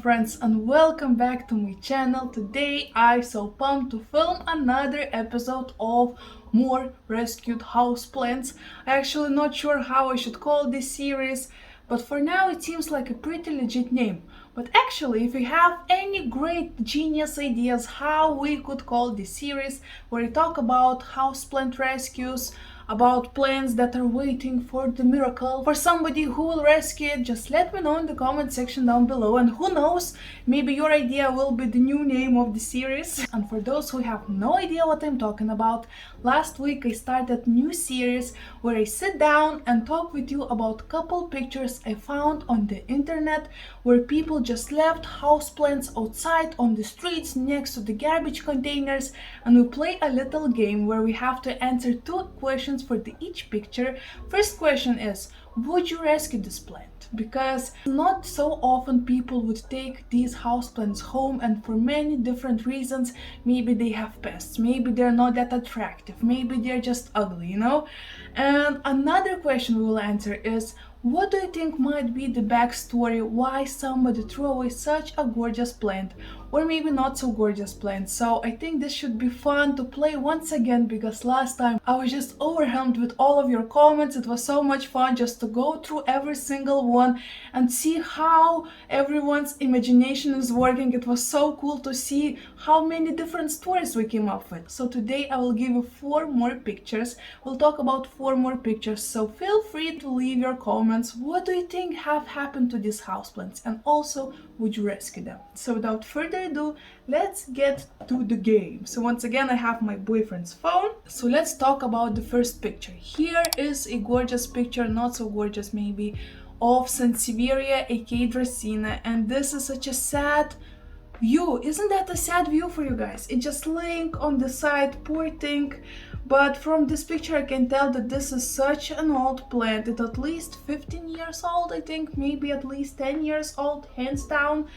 friends, and welcome back to my channel. Today I'm so pumped to film another episode of more rescued houseplants. I'm actually not sure how I should call this series, but for now it seems like a pretty legit name. But actually, if you have any great genius ideas how we could call this series, where we talk about houseplant rescues, about plants that are waiting for the miracle, for somebody who will rescue it, just let me know in the comment section down below, and who knows, maybe your idea will be the new name of the series. And for those who have no idea what I'm talking about, last week I started a new series where I sit down and talk with you about a couple pictures I found on the internet where people just left houseplants outside on the streets next to the garbage containers, and we play a little game where we have to answer two questions for each picture. First question is, would you rescue this plant? Because not so often people would take these houseplants home, and for many different reasons. Maybe they have pests, maybe they're not that attractive, maybe they're just ugly, you know? And another question we will answer is, what do you think might be the backstory why somebody threw away such a gorgeous plant, or maybe not so gorgeous plant? So I think this should be fun to play once again, because last time I was just overwhelmed with all of your comments. It was so much fun just to go through every single one and see how everyone's imagination is working. It was so cool to see how many different stories we came up with. So today I will give you 4 more pictures. We'll talk about 4 more pictures, so feel free to leave your comments. What do you think have happened to these houseplants, and also would you rescue them? So without further ado, let's get to the game. So once again I have my boyfriend's phone, so let's talk about the first picture. Here is a gorgeous picture, not so gorgeous maybe, of Sansevieria aka Dracena, and this is such a sad view. Isn't that a sad view for you guys? It's just laying on the side, poor thing. But from this picture I can tell that this is such an old plant. It's at least 15 years old, I think, maybe at least 10 years old, hands down.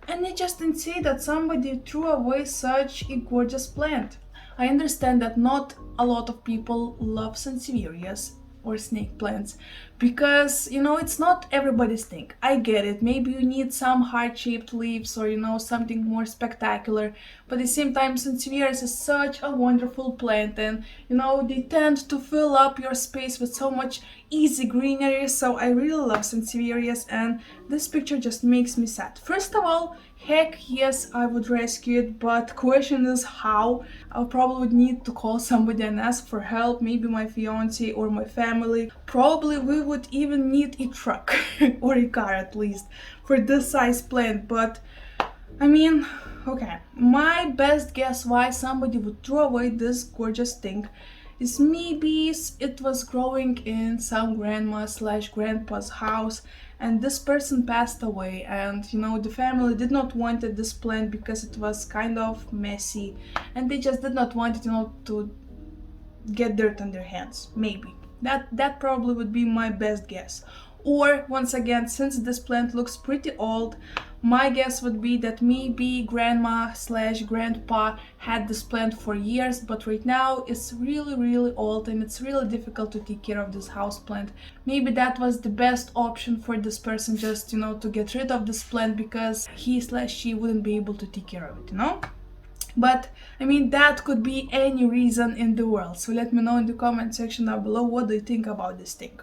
And it's just insane that somebody threw away such a gorgeous plant. I understand that not a lot of people love Sansevierias or snake plants, because, you know, it's not everybody's thing. I get it, maybe you need some heart-shaped leaves, or, you know, something more spectacular, but at the same time Sansevierias is such a wonderful plant, and, you know, they tend to fill up your space with so much easy greenery. So I really love Sansevierias, and this picture just makes me sad. First of all, heck yes, I would rescue it, but question is how. I probably would need to call somebody and ask for help, maybe my fiance or my family. Probably we would even need a truck or a car at least for this size plant. But I mean, okay, my best guess why somebody would throw away this gorgeous thing is maybe it was growing in some grandma/grandpa's house, and this person passed away, and, you know, the family did not want this plant because it was kind of messy, and they just did not want it, you know, to get dirt on their hands. Maybe that probably would be my best guess. Or once again, since this plant looks pretty old, my guess would be that maybe grandma/grandpa had this plant for years, but right now it's really old and it's really difficult to take care of this house plant. Maybe that was the best option for this person, just, you know, to get rid of this plant because he/she wouldn't be able to take care of it, you know? But I mean, that could be any reason in the world. So let me know in the comment section down below, what do you think about this thing?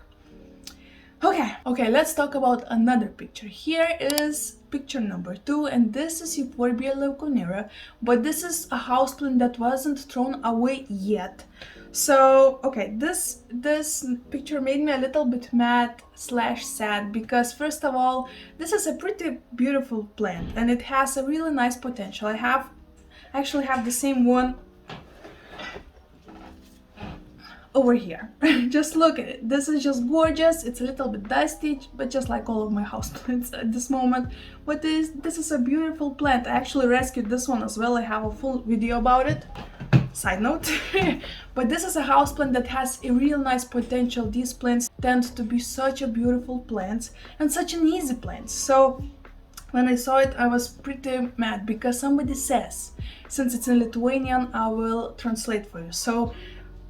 Okay, let's talk about another picture. Here is picture number 2, and this is Euphorbia leuconera, but this is a houseplant that wasn't thrown away yet. So, okay, this picture made me a little bit mad/sad, because first of all, this is a pretty beautiful plant and it has a really nice potential. I actually have the same one over here. Just look at it. This is just gorgeous. It's a little bit dusty, but just like all of my houseplants at this moment. But this is a beautiful plant. I actually rescued this one as well. I have a full video about it. Side note. But this is a houseplant that has a real nice potential. These plants tend to be such a beautiful plants and such an easy plant. So when I saw it, I was pretty mad because somebody says, since it's in Lithuanian, I will translate for you. So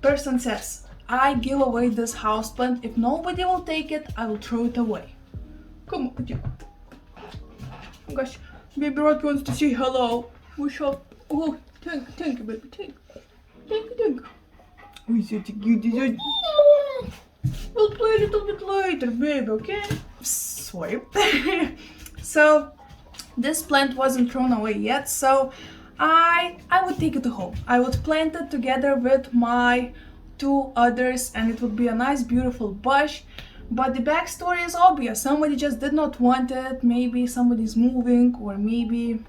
person says, I give away this houseplant. If nobody will take it, I will throw it away. Come on, you. Gosh, Baby Rocky wants to say hello. We shall. Oh, thank you, baby. Thank you. Oh, such a cutie. We'll play a little bit later, baby, okay? Swipe. So, this plant wasn't thrown away yet, so I would take it home. I would plant it together with my two others, and it would be a nice, beautiful bush. But the backstory is obvious. Somebody just did not want it. Maybe somebody's moving, or maybe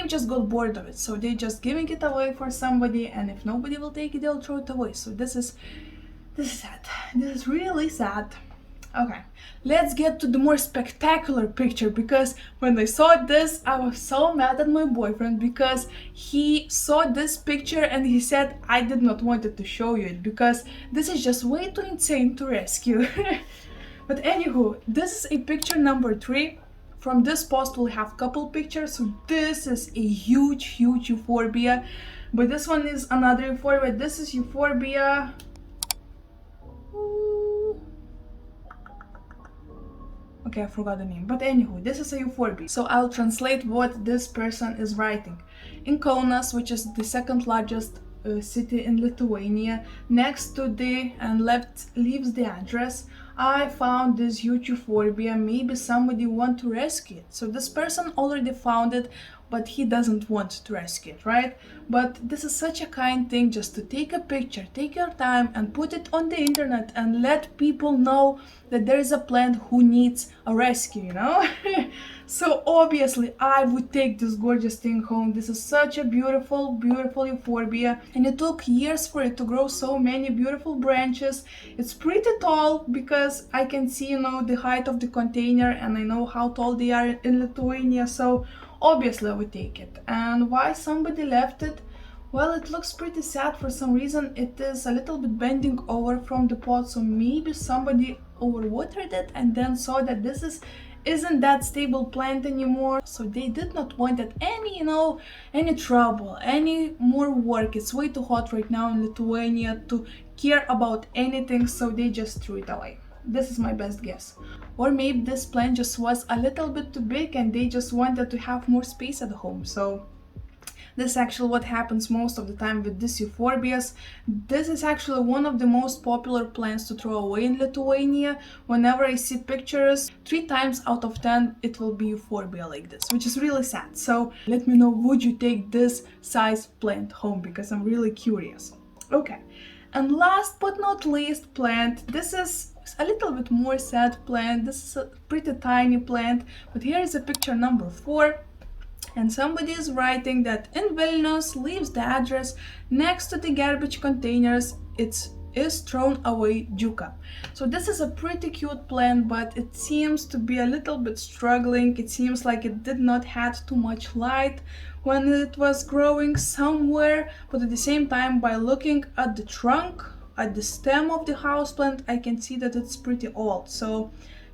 just got bored of it. So they're just giving it away for somebody, and if nobody will take it, they'll throw it away. So this is sad. This is really sad. Okay, let's get to the more spectacular picture, because when I saw this, I was so mad at my boyfriend because he saw this picture and he said, I did not want to show you it because this is just way too insane to rescue. But anywho, this is a picture number 3. From this post we'll have couple pictures. So this is a huge euphorbia, but this one is another euphorbia. This is euphorbia. Okay, I forgot the name, but anywho, this is a euphorbia. So I'll translate what this person is writing. In Kaunas, which is the second largest city in Lithuania, next to the and leaves the address, I found this huge euphorbia. Maybe somebody want to rescue it. So this person already found it, but he doesn't want to rescue it, right? But this is such a kind thing, just to take a picture, take your time and put it on the internet and let people know that there is a plant who needs a rescue, you know? So obviously I would take this gorgeous thing home. This is such a beautiful euphorbia, and it took years for it to grow so many beautiful branches. It's pretty tall because I can see, you know, the height of the container, and I know how tall they are in Lithuania, so obviously I would take it. And why somebody left it? Well, it looks pretty sad for some reason. It is a little bit bending over from the pot, so maybe somebody overwatered it and then saw that this isn't that stable plant anymore, so they did not want it any trouble, any more work. It's way too hot right now in Lithuania to care about anything, so they just threw it away. This is my best guess. Or maybe this plant just was a little bit too big and they just wanted to have more space at home. So this is actually what happens most of the time with these euphorbias. This is actually one of the most popular plants to throw away in Lithuania. Whenever I see pictures, 3 times out of 10 it will be euphorbia like this, which is really sad. So let me know, would you take this size plant home, because I'm really curious. Okay, and last but not least plant, this is a little bit more sad plant. This is a pretty tiny plant, but here is a picture number 4. And somebody is writing that in Vilnius leaves the address next to the garbage containers. It is thrown away juka. So this is a pretty cute plant, but it seems to be a little bit struggling. It seems like it did not have too much light when it was growing somewhere, but at the same time, by looking at the trunk, at the stem of the houseplant, I can see that it's pretty old. So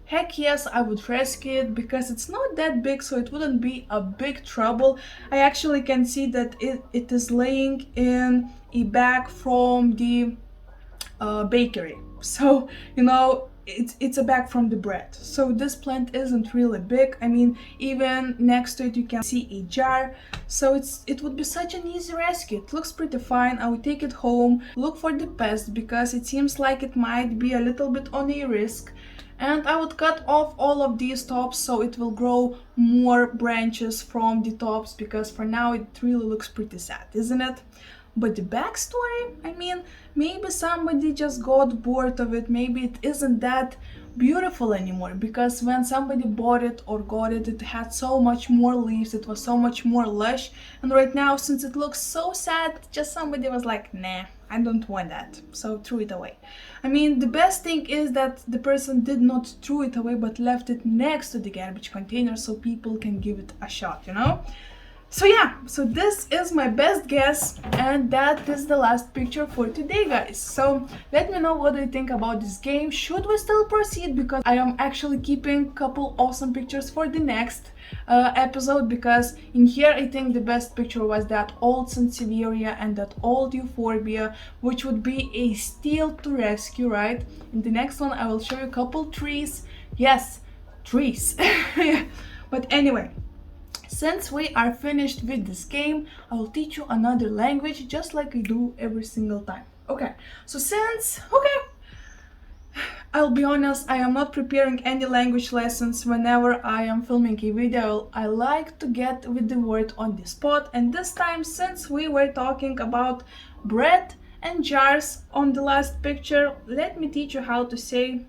heck yes, I would rescue it because it's not that big, so it wouldn't be a big trouble. I actually can see that it is laying in a bag from the bakery. So, you know, it's a bag from the bread. So this plant isn't really big. I mean, even next to it you can see a jar. So it would be such an easy rescue. It looks pretty fine. I would take it home, look for the pest, because it seems like it might be a little bit on a risk. And I would cut off all of these tops so it will grow more branches from the tops, because for now it really looks pretty sad, isn't it? But the backstory, I mean, maybe somebody just got bored of it. Maybe it isn't that beautiful anymore, because when somebody bought it or got it, it had so much more leaves, it was so much more lush. And right now, since it looks so sad, just somebody was like, nah, I don't want that, so threw it away. I mean, the best thing is that the person did not throw it away, but left it next to the garbage container so people can give it a shot, you know? So yeah, so this is my best guess, and that is the last picture for today, guys. So let me know what do you think about this game. Should we still proceed? Because I am actually keeping a couple awesome pictures for the next episode, because in here I think the best picture was that old Sansevieria and that old euphorbia, which would be a steal to rescue, right? In the next one I will show you a couple trees. Yes, trees. But anyway, Since we are finished with this game, I will teach you another language just like I do every single time. Okay, so I'll be honest, I am not preparing any language lessons whenever I am filming a video. I like to get with the word on the spot, and this time, since we were talking about bread and jars on the last picture, let me teach you how to say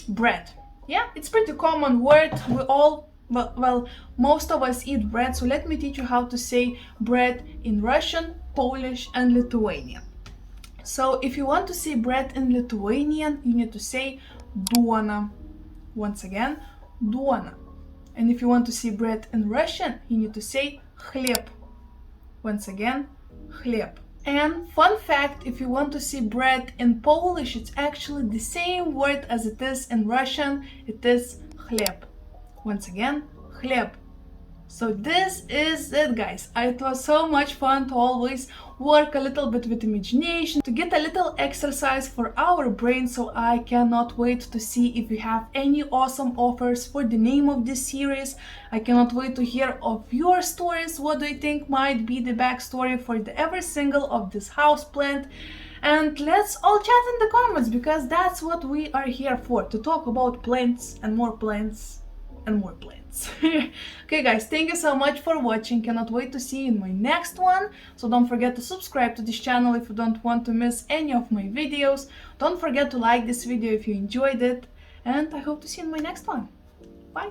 bread. Yeah, it's pretty common word. We all, well, most of us eat bread, so let me teach you how to say bread in Russian, Polish, and Lithuanian. So if you want to say bread in Lithuanian, you need to say duona. Once again, duona. And if you want to say bread in Russian, you need to say хлеб. Once again, хлеб. And fun fact, if you want to say bread in Polish, it's actually the same word as it is in Russian. It is хлеб. Once again, хлеб. So this is it, guys. It was so much fun to always work a little bit with imagination, to get a little exercise for our brain, so I cannot wait to see if you have any awesome offers for the name of this series. I cannot wait to hear of your stories. What do you think might be the backstory for every single of this houseplant? And let's all chat in the comments, because that's what we are here for, to talk about plants and more plants and more plants. Okay guys, thank you so much for watching. Cannot wait to see you in my next one. So don't forget to subscribe to this channel if you don't want to miss any of my videos. Don't forget to like this video if you enjoyed it, and I hope to see you in my next one. Bye.